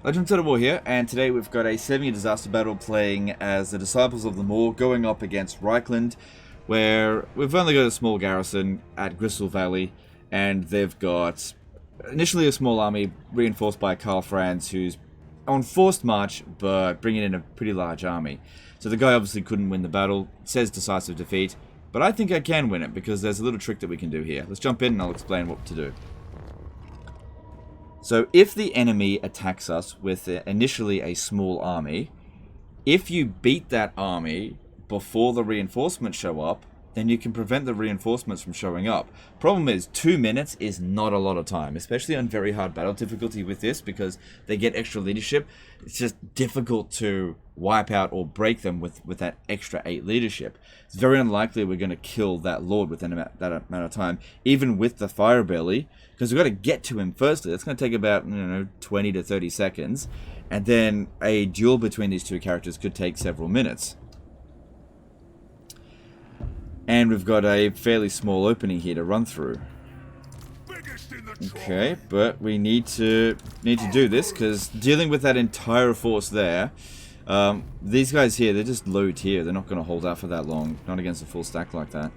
Legend of War here, and today we've got a 7-year disaster battle playing as the Disciples of the Moor going up against Reichland, where we've only got a small garrison at Gristle Valley, and they've got initially a small army reinforced by Karl Franz, who's on forced march, but bringing in a pretty large army. So the guy obviously couldn't win the battle, it says decisive defeat, but I think I can win it, because there's a little trick that we can do here. Let's jump in and I'll explain what to do. So if the enemy attacks us with initially a small army, if you beat that army before the reinforcements show up, then you can prevent the reinforcements from showing up. Problem is, 2 minutes is not a lot of time, especially on very hard battle difficulty with this, because they get extra leadership. It's just difficult to wipe out or break them with that extra 8 leadership. It's very unlikely we're going to kill that lord within that amount of time, even with the fire belly, because we've got to get to him firstly. It's going to take about 20 to 30 seconds, and then a duel between these two characters could take several minutes. And we've got a fairly small opening here to run through. Okay, but we need to do this, because dealing with that entire force there, these guys here, they're just low tier. They're not going to hold out for that long, not against a full stack like that.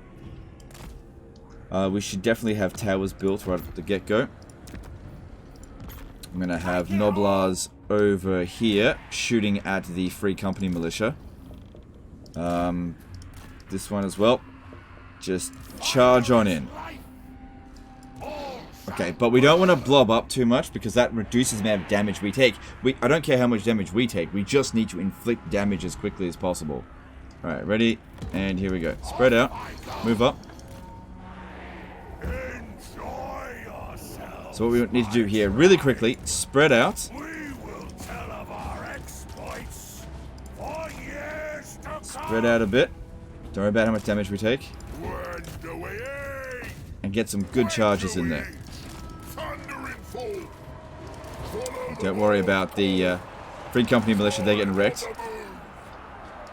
We should definitely have towers built right at the get-go. I'm going to have Noblars over here shooting at the Free Company militia. This one as well. Just charge on in. Okay, but we don't want to blob up too much, because that reduces the amount of damage we take. I don't care how much damage we take. We just need to inflict damage as quickly as possible. Alright, ready? And here we go. Spread out. Move up. So what we need to do here, really quickly, spread out. Spread out a bit. Don't worry about how much damage we take. And get some good charges in there. Don't worry about the Free Company militia, they're getting wrecked.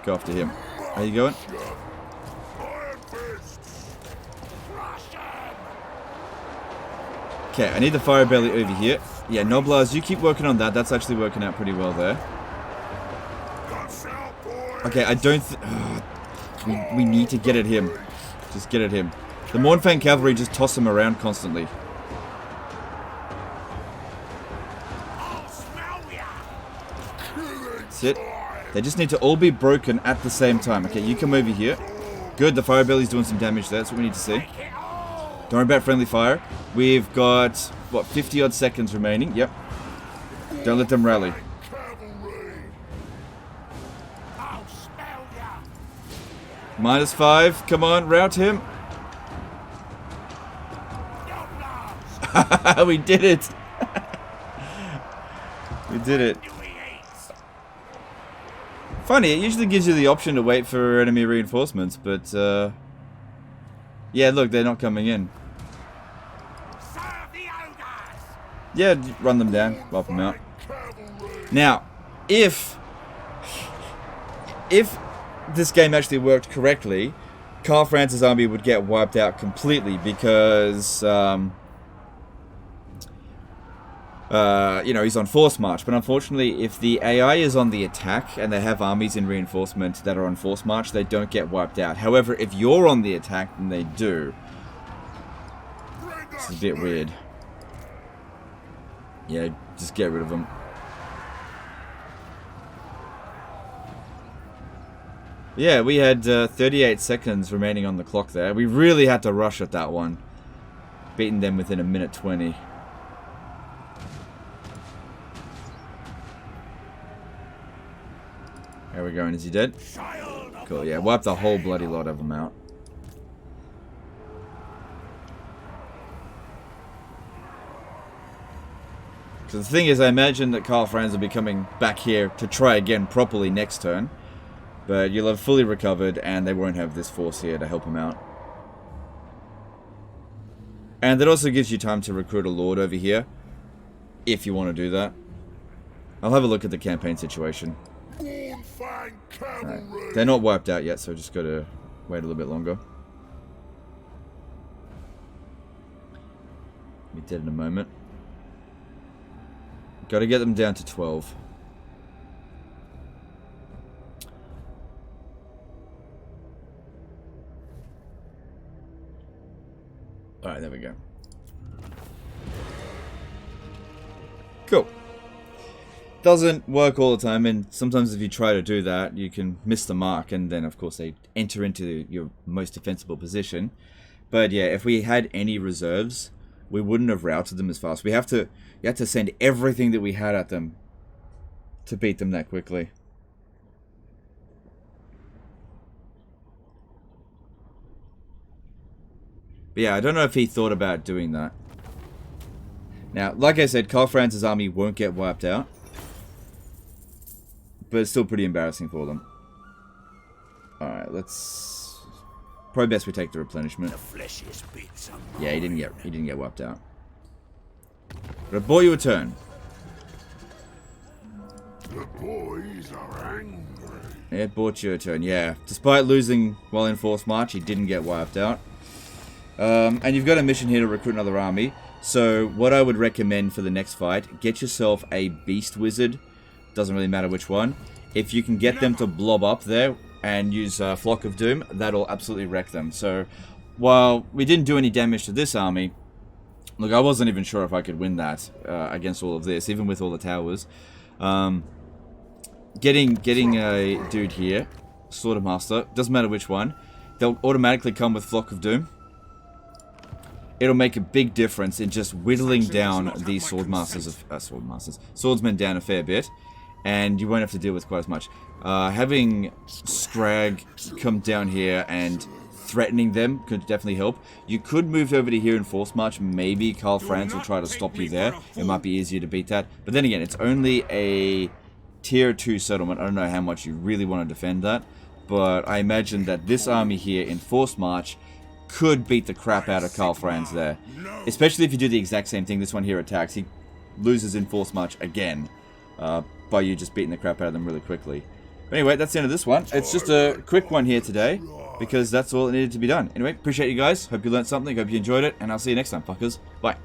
Go after him. How you going? Okay, I need the fire belly over here. Yeah, Noblars, you keep working on that. That's actually working out pretty well there. Okay, I don't... we need to get at him. Just get at him. The Mournfang cavalry just toss him around constantly. That's it. They just need to all be broken at the same time. Okay, you come over here. Good, the fire belly's doing some damage there. That's what we need to see. Don't worry about friendly fire. We've got, what, 50 odd seconds remaining. Yep. Don't let them rally. -5. Come on, rout him. We did it. We did it. Funny, it usually gives you the option to wait for enemy reinforcements, but yeah, look, they're not coming in. Yeah, run them down, wipe them out. Now, if this game actually worked correctly, Karl Franz's army would get wiped out completely, because he's on force march. But unfortunately, if the AI is on the attack and they have armies in reinforcement that are on force march, they don't get wiped out. However, if you're on the attack, then they do. This is a bit weird. Yeah, just get rid of them. Yeah, we had 38 seconds remaining on the clock there. We really had to rush at that one. Beating them within a minute 20. How are we going? Is he dead? Cool, yeah. Wipe the whole bloody lot of them out. So the thing is, I imagine that Karl Franz will be coming back here to try again properly next turn. But you'll have fully recovered, and they won't have this force here to help him out. And that also gives you time to recruit a lord over here, if you want to do that. I'll have a look at the campaign situation. Right. They're not wiped out yet, so just got to wait a little bit longer. Be dead in a moment. Got to get them down to 12. Alright, there we go. Cool. Doesn't work all the time, and sometimes if you try to do that, you can miss the mark, and then of course they enter into your most defensible position. But yeah, if we had any reserves, we wouldn't have routed them as fast. You had to send everything that we had at them to beat them that quickly. But yeah, I don't know if he thought about doing that. Now, like I said, Karl Franz's army won't get wiped out. But it's still pretty embarrassing for them. Alright, let's... Probably best we take the replenishment. Yeah, he didn't get wiped out. But I bought you a turn. The boys are angry. It bought you a turn, yeah. Despite losing while in forced march, he didn't get wiped out. And you've got a mission here to recruit another army. So what I would recommend for the next fight, get yourself a beast wizard. Doesn't really matter which one. If you can get them to blob up there and use Flock of Doom, that'll absolutely wreck them. So while we didn't do any damage to this army, look, I wasn't even sure if I could win that against all of this, even with all the towers. Getting a dude here, Slaughter Master, doesn't matter which one, they'll automatically come with Flock of Doom. It'll make a big difference in just whittling down these swordsmen down a fair bit, and you won't have to deal with quite as much. Having Scrag come down here and threatening them could definitely help. You could move over to here in Force March. Maybe Karl Franz will try to stop you there. It might be easier to beat that. But then again, it's only a tier 2 settlement. I don't know how much you really want to defend that, but I imagine that this army here in Force March could beat the crap out of Karl Franz there. Especially if you do the exact same thing. This one here attacks. He loses in Force March again. By you just beating the crap out of them really quickly. But anyway, that's the end of this one. It's just a quick one here today, because that's all that needed to be done. Anyway, appreciate you guys. Hope you learned something. Hope you enjoyed it. And I'll see you next time, fuckers. Bye.